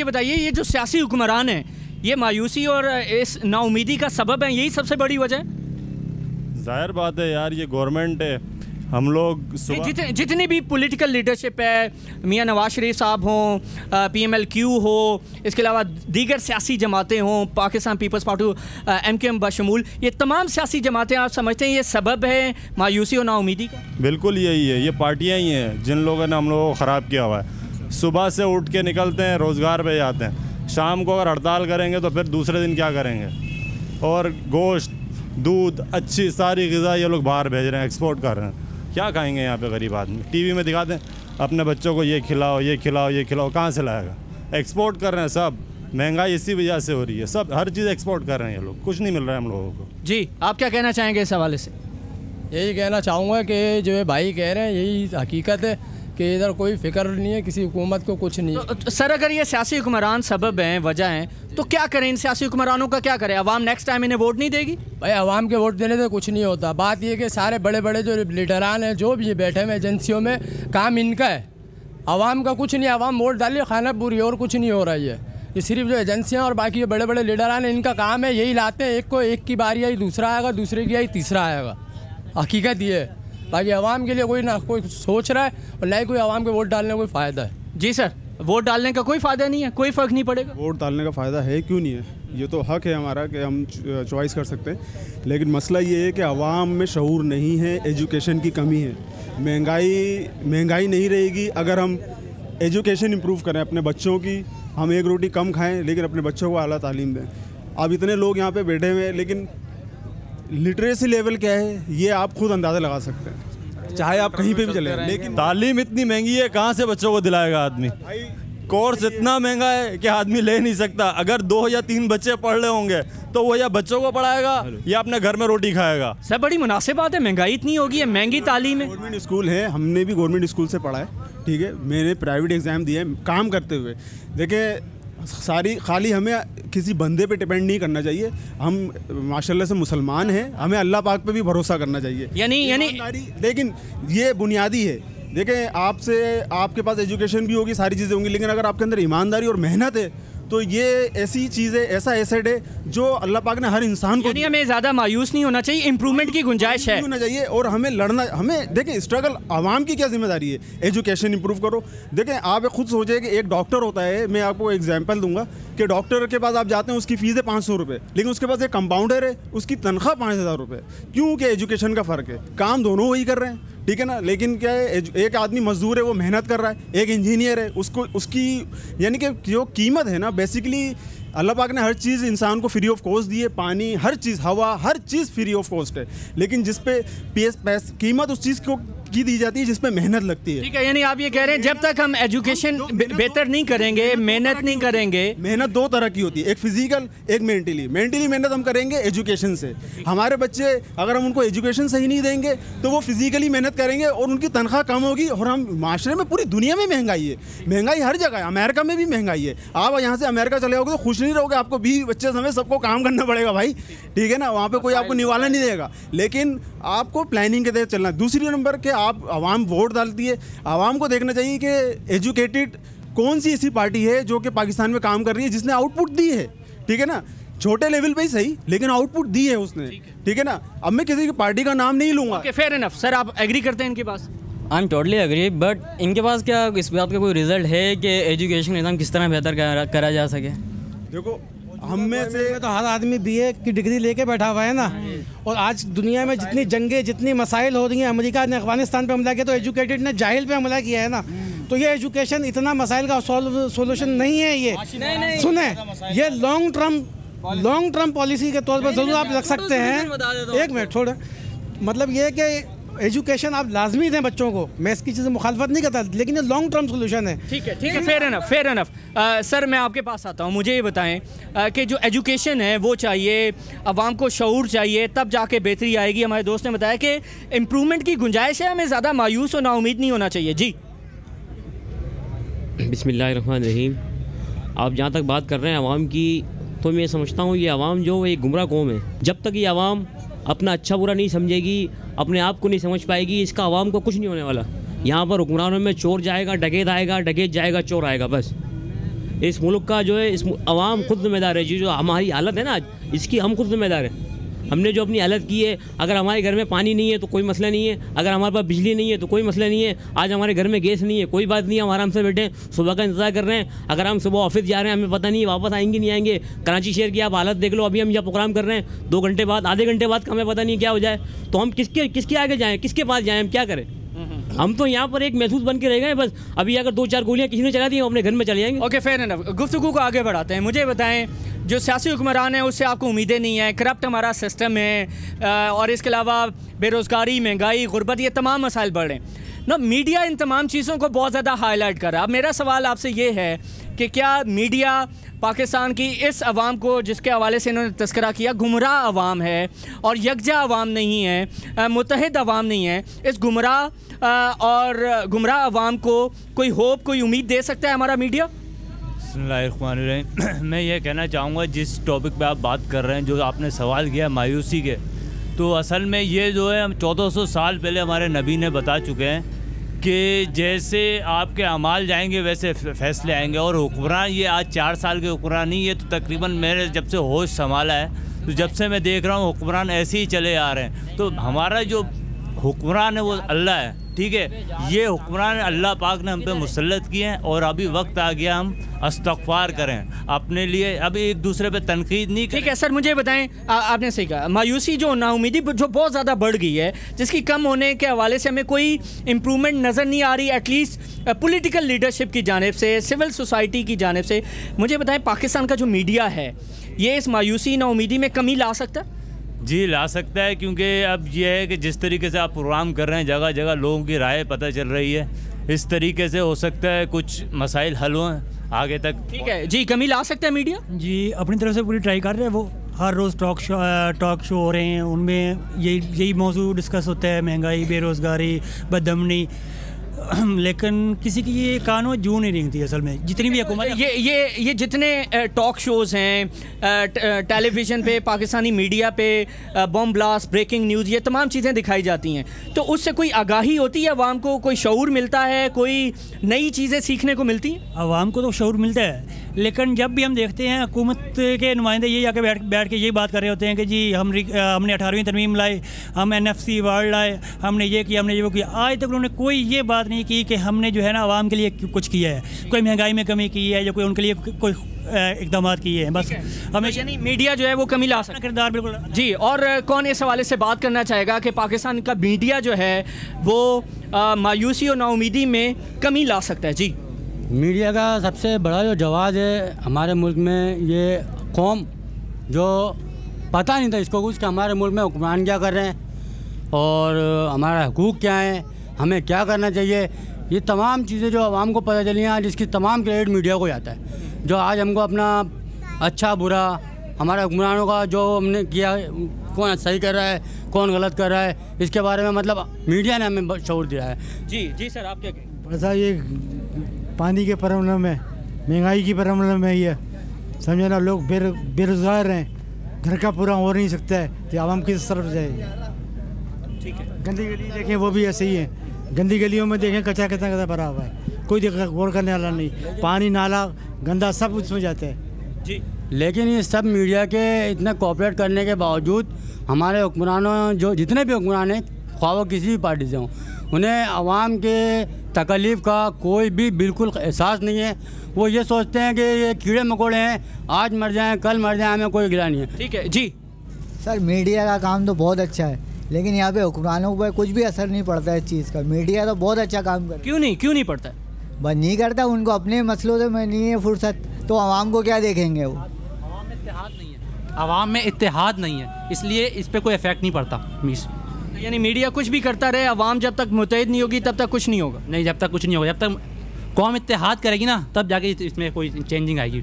ये बताइए, ये जो सियासी हुक्मरान हैं, ये मायूसी और इस नाउमीदी का सबब है, यही सबसे बड़ी वजह है? जाहिर बात है यार, ये गवर्नमेंट है, हम लोग जितनी भी पॉलिटिकल लीडरशिप है, मियां नवाज शरीफ साहब हों, PMLQ हो, इसके अलावा दीगर सियासी जमातें हों, पाकिस्तान पीपल्स पार्टी, MKM बशमूल, ये तमाम सियासी जमातें, आप समझते हैं ये सबब है मायूसी और नाउमीदी का? बिल्कुल यही है, ये पार्टियां ही हैं जिन लोगों ने हम लोगों को ख़राब किया हुआ है। सुबह से उठ के निकलते हैं, रोज़गार पे जाते हैं, शाम को अगर हड़ताल करेंगे तो फिर दूसरे दिन क्या करेंगे? और गोश्त, दूध, अच्छी सारी ग़िज़ा ये लोग बाहर भेज रहे हैं, एक्सपोर्ट कर रहे हैं। क्या खाएंगे यहाँ पे गरीब आदमी? टीवी में दिखाते हैं अपने बच्चों को ये खिलाओ, ये खिलाओ, ये खिलाओ, कहाँ से लाएगा? एक्सपोर्ट कर रहे हैं सब, महंगाई इसी वजह से हो रही है, सब हर चीज़ एक्सपोर्ट कर रहे हैं ये लोग, कुछ नहीं मिल रहा है हम लोगों को। जी, आप क्या कहना चाहेंगे इस हवाले से? यही कहना चाहूँगा कि जो ये भाई कह रहे हैं यही हकीकत है कि इधर कोई फिक्र नहीं है किसी हुकूमत को, कुछ नहीं। तो सर, अगर ये सियासी हुक्मरान सबब हैं, वजह हैं, तो क्या करें? इन सियासी हुक्मरानों का क्या करें? अवाम नेक्स्ट टाइम इन्हें वोट नहीं देगी? भाई अवाम के वोट देने से कुछ नहीं होता। बात ये कि सारे बड़े बड़े जो लीडरान हैं, जो भी बैठे हुए एजेंसियों में, काम इनका है, अवाम का कुछ नहीं। अवाम वोट डालिए, खाना पूरी, और कुछ नहीं हो रहा है। ये सिर्फ जो एजेंसियाँ और बाकी जो बड़े बड़े लीडरान हैं, इनका काम है, यही लाते हैं, एक को एक की बारी आई, दूसरा आएगा, दूसरे की आई, तीसरा आएगा। हकीकत ये है, बाकी आवाम के लिए कोई ना कोई सोच रहा है और ना ही कोई आवाम के वोट डालने का कोई फ़ायदा है। जी सर, वोट डालने का कोई फ़ायदा नहीं है, कोई फ़र्क नहीं पड़ेगा? वोट डालने का फ़ायदा है, क्यों नहीं है? ये तो हक है हमारा कि हम चॉइस कर सकते हैं, लेकिन मसला ये है कि आवाम में शऊर नहीं है, एजुकेशन की कमी है। महंगाई नहीं रहेगी अगर हम एजुकेशन इम्प्रूव करें अपने बच्चों की। हम एक रोटी कम खाएँ लेकिन अपने बच्चों को आला तालीम दें। अब इतने लोग यहाँ पे बैठे हुए हैं, लेकिन लिटरेसी लेवल क्या है ये आप खुद अंदाज़ा लगा सकते हैं, चाहे आप कहीं पे भी चले। लेकिन तालीम इतनी महंगी है, कहाँ से बच्चों को दिलाएगा आदमी? कोर्स इतना महंगा है कि आदमी ले नहीं सकता। अगर 2 या 3 बच्चे पढ़ रहे होंगे तो वो या बच्चों को पढ़ाएगा या अपने घर में रोटी खाएगा। सब बड़ी मुनासिब बात है, महंगाई इतनी होगी है, महंगी तालीम है। गवर्नमेंट स्कूल है, हमने भी गवर्नमेंट स्कूल से पढ़ा है, ठीक है, मैंने प्राइवेट एग्ज़ाम दिए काम करते हुए। देखिए, खाली हमें किसी बंदे पे डिपेंड नहीं करना चाहिए। हम माशाल्लाह से मुसलमान हैं, हमें अल्लाह पाक पे भी भरोसा करना चाहिए। यानी लेकिन ये बुनियादी है। देखें, आपके पास एजुकेशन भी होगी, सारी चीज़ें होंगी, लेकिन अगर आपके अंदर ईमानदारी और मेहनत है तो ये ऐसी चीज़ है, ऐसा एसेट है जो अल्लाह पाक ने हर इंसान को। हमें ज़्यादा मायूस नहीं होना चाहिए, इंप्रूवमेंट की गुंजाइश है, होना चाहिए। और हमें लड़ना, हमें देखिए स्ट्रगल, आवाम की क्या जिम्मेदारी है? एजुकेशन इंप्रूव करो। देखें, आप खुद सोचिए कि एक डॉक्टर होता है, मैं आपको एग्जांपल दूंगा कि डॉक्टर के पास आप जाते हैं, उसकी फ़ीस है 500 रुपये, लेकिन उसके पास एक कंपाउंडर है, उसकी तनख्वाह 5000 रुपये। क्यों? कि एजुकेशन का फ़र्क है, काम दोनों वही कर रहे हैं, ठीक है ना। लेकिन क्या है, एक आदमी मजदूर है, वो मेहनत कर रहा है, एक इंजीनियर है, उसकी यानी कि जो कीमत है ना, बेसिकली अल्लाह पाक ने हर चीज़ इंसान को फ्री ऑफ कॉस्ट दी है। पानी, हर चीज़, हवा, हर चीज़ फ्री ऑफ कॉस्ट है, लेकिन जिस पे कीमत उस चीज़ को की दी जाती है जिस पे मेहनत लगती है। ठीक है, यानी आप ये कह रहे हैं जब तक हम एजुकेशन बेहतर नहीं करेंगे, मेहनत नहीं करेंगे। मेहनत 2 तरह की होती है, एक फिजिकल, एक मेंटली मेहनत हम करेंगे एजुकेशन से। हमारे बच्चे, अगर हम उनको एजुकेशन सही नहीं देंगे तो वो फिजिकली मेहनत करेंगे और उनकी तनख्वाह कम होगी। और हम माशरे में, पूरी दुनिया में महंगाई है, महंगाई हर जगह है, अमेरिका में भी महंगाई है। आप यहाँ से अमेरिका चले जाओगे तो खुश नहीं रहोगे, आपको 20 बच्चे समेत सबको काम करना पड़ेगा भाई, ठीक है ना। वहाँ पे कोई आपको निवाला नहीं देगा, लेकिन आपको प्लानिंग के तहत चलना है। दूसरी नंबर के आप आवाम वोट डालती है, आवाम को देखना चाहिए कि एजुकेटेड कौन सी ऐसी पार्टी है जो कि पाकिस्तान में काम कर रही है, जिसने आउटपुट दी है, ठीक है ना, छोटे लेवल पे ही सही, लेकिन आउटपुट दी है उसने, ठीक है ना। अब मैं किसी की पार्टी का नाम नहीं लूँगा। Fair enough. सर, आप एग्री करते हैं इनके पास? I am totally agree, but इनके पास क्या इस बात का कोई रिजल्ट है कि एजुकेशन निज़ाम किस तरह बेहतर करा जा सके? देखो, हम में से तो हर आदमी BA की डिग्री लेके बैठा हुआ है ना, और आज दुनिया में जितनी जंगें, जितनी मसाइल हो रही हैं, अमेरिका ने अफगानिस्तान पे हमला किया तो एजुकेटेड ने जाहिल पे हमला किया है ना। तो ये एजुकेशन इतना मसाइल का सोल्यूशन नहीं है। ये सुने, ये लॉन्ग टर्म पॉलिसी के तौर पर ज़रूर आप रख सकते हैं। एक मिनट छोड़, मतलब ये कि एजुकेशन आप लाजमी दें बच्चों को, मैं इसकी चीज़ें मुखालफत नहीं करता, लेकिन ये लॉन्ग टर्म सोल्यूशन है। ठीक है, फेयर इनफ। सर, मैं आपके पास आता हूँ, मुझे ये बताएं कि जो एजुकेशन है वो चाहिए, अवाम को शऊर चाहिए, तब जाके बेहतरी आएगी। हमारे दोस्त ने बताया कि इम्प्रूवमेंट की गुंजाइश है, हमें ज़्यादा मायूस और नाउमीद नहीं होना चाहिए। जी, बिस्मिल्लाहिर्रहमानिर्रहीम। आप जहाँ तक बात कर रहे हैं आवाम की, तो मैं समझता हूँ ये आवाम जो एक गुमराह कौम है। जब तक ये आवाम अपना अच्छा बुरा नहीं समझेगी, अपने आप को नहीं समझ पाएगी, इसका आवाम को कुछ नहीं होने वाला। यहाँ पर हुक्मरानों में चोर जाएगा, डकैत आएगा, डकैत जाएगा, चोर आएगा, बस इस मुल्क का जो है इस आवाम खुद जिम्मेदार है। जो हमारी हालत है ना आज, इसकी हम खुद जिम्मेदार हैं। हमने जो अपनी हालत की है, अगर हमारे घर में पानी नहीं है तो कोई मसला नहीं है, अगर हमारे पास बिजली नहीं है तो कोई मसला नहीं है, आज हमारे घर में गैस नहीं है कोई बात नहीं है, हम आराम से बैठे हैं, सुबह का इंतजार कर रहे हैं। अगर हम सुबह ऑफिस जा रहे हैं, हमें पता नहीं वापस आएंगे नहीं आएंगे। कराची शहर की आप हालत देख लो, अभी हम यहाँ प्रोग्राम कर रहे हैं, 2 घंटे बाद, आधे घंटे बाद हमें पता नहीं क्या हो जाए, तो हम किसके आगे जाएँ, किसके पास जाएँ, हम क्या करें? हम तो यहाँ पर एक महसूस बन के रह गए बस। अभी अगर 2-4 गोलियाँ किसी ने चला दी, हम अपने घर में चले जाएंगे। Okay, fair enough. गुफ्तगू को आगे बढ़ाते हैं। मुझे बताएं, जो सियासी हुक्मरान है उससे आपको उम्मीदें नहीं है, करप्ट हमारा सिस्टम है, और इसके अलावा बेरोज़गारी, महंगाई, गुर्बत, ये तमाम मसाइल बढ़ रहे हैं ना। मीडिया इन तमाम चीज़ों को बहुत ज़्यादा हाईलाइट कर रहा है। अब मेरा सवाल आपसे ये है कि क्या मीडिया पाकिस्तान की इस अवाम को, जिसके हवाले से इन्होंने तस्करा किया, गुमराह अवाम है और यकजा अवाम नहीं है, मुत्तहिद अवाम नहीं है, इस गुमराह अवाम को कोई होप, कोई उम्मीद दे सकता है हमारा मीडिया? बिस्मिल्लाहिर्रहमानिर्रहीम। मैं ये कहना चाहूँगा, जिस टॉपिक पे आप बात कर रहे हैं, जो आपने सवाल किया मायूसी के, तो असल में ये जो है हम 1400 साल पहले हमारे नबी ने बता चुके हैं कि जैसे आपके अमाल जाएंगे वैसे फ़ैसले आएंगे। और हुक्मरान ये आज 4 साल के हुक्मरान नहीं, ये तो तकरीबन मैंने जब से होश संभाला है, तो जब से मैं देख रहा हूँ हुक्मरान ऐसे ही चले आ रहे हैं। तो हमारा जो हुक्मरान है वो अल्लाह है, ठीक है। ये हुक्मरान अल्लाह पाक ने हम पे मुसल्लत किए हैं, और अभी वक्त आ गया हम इस्तग़फ़ार करें अपने लिए, अभी एक दूसरे पे तनकीद नहीं करें। ठीक है सर, मुझे बताएं, आपने सही कहा, मायूसी जो नाउमीदी जो बहुत ज़्यादा बढ़ गई है, जिसकी कम होने के हवाले से हमें कोई इम्प्रूवमेंट नज़र नहीं आ रही, एटलीस्ट पॉलिटिकल लीडरशिप की जानिब से, सिविल सोसाइटी की जानिब से। मुझे बताएं, पाकिस्तान का जो मीडिया है, ये इस मायूसी नाउमीदी में कमी ला सकता है? जी, ला सकता है, क्योंकि अब ये है कि जिस तरीके से आप प्रोग्राम कर रहे हैं, जगह जगह लोगों की राय पता चल रही है, इस तरीके से हो सकता है कुछ मसाइल हल हों आगे तक। ठीक है जी, कमी ला सकता है मीडिया? जी, अपनी तरफ से पूरी ट्राई कर रहे हैं। वो हर रोज़ टॉक शो हो रहे हैं, उनमें यही मौजू डिस्कस होता है, महंगाई, बेरोज़गारी, बदअमनी, लेकिन किसी की ये कानों जू नहीं रेंगती असल में, जितनी भी हुकूमत। ये जितने टॉक शोज़ हैं टेलीविज़न पे, पाकिस्तानी मीडिया पे, बम ब्लास्ट, ब्रेकिंग न्यूज़, ये तमाम चीज़ें दिखाई जाती हैं, तो उससे कोई आगाही होती है आवाम को, कोई शऊर मिलता है, कोई नई चीज़ें सीखने को मिलती हैं? आवाम को तो शऊर मिलता है, लेकिन जब भी हम देखते हैं हुकूमत के नुमाइंदे ये आके बैठ के यही बात कर रहे होते हैं कि जी हमने 18वीं तरमीम लाई, हम NFC वर्ल्ड लाए, हमने ये किया, हमने ये वो किया। आज तक उन्होंने कोई ये बात नहीं की कि हमने जो है ना आवाम के लिए कुछ किया है, कोई महंगाई में कमी की है, या कोई उनके लिए कोई इक़दाम किए हैं। बस हमें यानी मीडिया जो है वो कमी ला सकता है। किरदार बिल्कुल जी। और कौन इस हवाले से बात करना चाहेगा कि पाकिस्तान का मीडिया जो है वो मायूसी और नाउमीदी में कमी ला सकता है? जी, मीडिया का सबसे बड़ा जो जवाब है हमारे मुल्क में, ये कौम जो पता नहीं था इसको कुछ कि हमारे मुल्क में हुक्मरान क्या कर रहे हैं और हमारा हुकूक क्या है, हमें क्या करना चाहिए, ये तमाम चीज़ें जो आवाम को पता चली हैं, जिसकी तमाम क्रेडिट मीडिया को जाता है। जो आज हमको अपना अच्छा बुरा, हमारे हुक्मरानों का जो हमने किया, कौन सही कर रहा है, कौन गलत कर रहा है, इसके बारे में मतलब मीडिया ने हमें शऊर दिया है। जी जी सर, आप क्या कहें? बस ये पानी के प्रॉब्लम है, महंगाई की प्रॉब्लम है, ये समझे ना, लोग बेरोज़गार हैं, घर का पूरा हो नहीं सकता है, तो आवाम किस तरफ जाएगी? ठीक है। गंदी गली देखें, वो भी ऐसे ही है, गंदी गलियों में देखें कचरा कितना भरा हुआ है, कोई गौर करने वाला नहीं, पानी नाला गंदा सब उसमें जाता है। जी, लेकिन ये सब मीडिया के इतना कोऑपरेट करने के बावजूद हमारे हुक्मरानों, जो जितने भी हुक्मरान हैं, ख्वाह वो किसी भी पार्टी से हों, उन्हें आवाम के तकलीफ़ का कोई भी बिल्कुल एहसास नहीं है। वो ये सोचते हैं कि ये कीड़े मकोड़े हैं, आज मर जाएं, कल मर जाएं, हमें कोई गिला नहीं है। ठीक है जी। सर, मीडिया का काम तो बहुत अच्छा है, लेकिन यहाँ पे हुक्मरानों पर कुछ भी असर नहीं पड़ता है इस चीज़ का। मीडिया तो बहुत अच्छा काम कर, क्यों नहीं पड़ता है? बस नहीं करता, उनको अपने मसलों से में नहीं है फुर्सत, तो आवाम को क्या देखेंगे वो? आवाम में इत्तेहाद नहीं है, इसलिए इस पर कोई इफेक्ट नहीं पड़ता। यानी मीडिया कुछ भी करता रहे, आवाम जब तक मुतहद नहीं होगी तब तक कुछ नहीं होगा। नहीं, जब तक कुछ नहीं होगा, जब तक कौम इत्तेहाद करेगी ना, तब जाके इसमें कोई चेंजिंग आएगी।